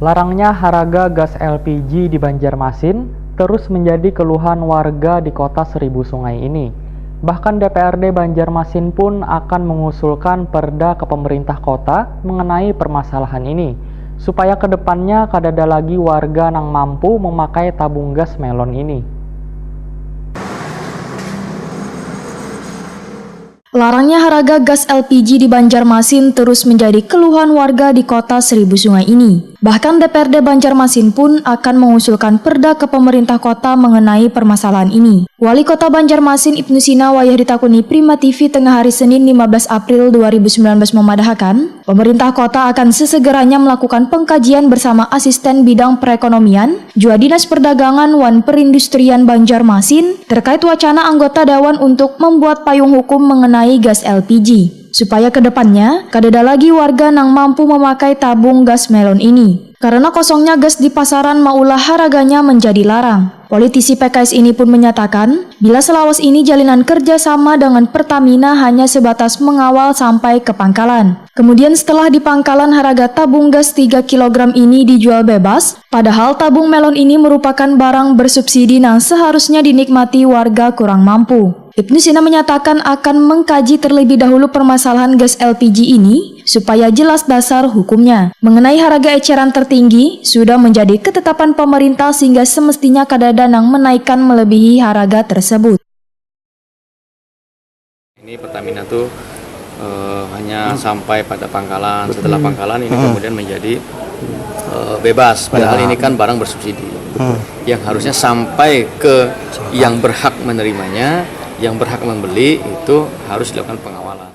Larangnya harga gas LPG di Banjarmasin terus menjadi keluhan warga di kota Seribu Sungai ini. Bahkan DPRD Banjarmasin pun akan mengusulkan perda ke pemerintah kota mengenai permasalahan ini, supaya kedepannya kadada lagi warga yang mampu memakai tabung gas melon ini. Larangnya harga gas LPG di Banjarmasin terus menjadi keluhan warga di kota Seribu Sungai ini. Bahkan DPRD Banjarmasin pun akan mengusulkan perda ke pemerintah kota mengenai permasalahan ini. Wali Kota Banjarmasin Ibnu Sina wayah ditakuni Prima TV tengah hari Senin 15 April 2019 memadahkan, pemerintah kota akan sesegeranya melakukan pengkajian bersama asisten bidang perekonomian, Jua Dinas Perdagangan wan Perindustrian Banjarmasin terkait wacana anggota Dewan untuk membuat payung hukum mengenai gas LPG. Supaya kedepannya, kadada lagi warga yang mampu memakai tabung gas melon ini. Karena kosongnya gas di pasaran maulah harganya menjadi larang. Politisi PKS ini pun menyatakan, bila selawas ini jalinan kerjasama dengan Pertamina hanya sebatas mengawal sampai ke pangkalan. Kemudian setelah di pangkalan harga tabung gas 3 kg ini dijual bebas, padahal tabung melon ini merupakan barang bersubsidi yang seharusnya dinikmati warga kurang mampu. Ibnu Sina menyatakan akan mengkaji terlebih dahulu permasalahan gas LPG ini supaya jelas dasar hukumnya. Mengenai harga eceran tertinggi, sudah menjadi ketetapan pemerintah sehingga semestinya kadada yang menaikkan melebihi harga tersebut. Ini Pertamina tuh hanya sampai pada pangkalan, setelah pangkalan ini kemudian menjadi bebas, padahal ini kan barang bersubsidi yang harusnya sampai ke yang berhak menerimanya, yang berhak membeli itu harus dilakukan pengawalan.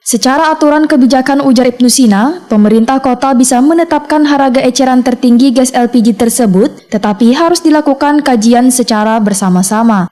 Secara aturan kebijakan ujar Ibnu Sina, pemerintah kota bisa menetapkan harga eceran tertinggi gas LPG tersebut, tetapi harus dilakukan kajian secara bersama-sama.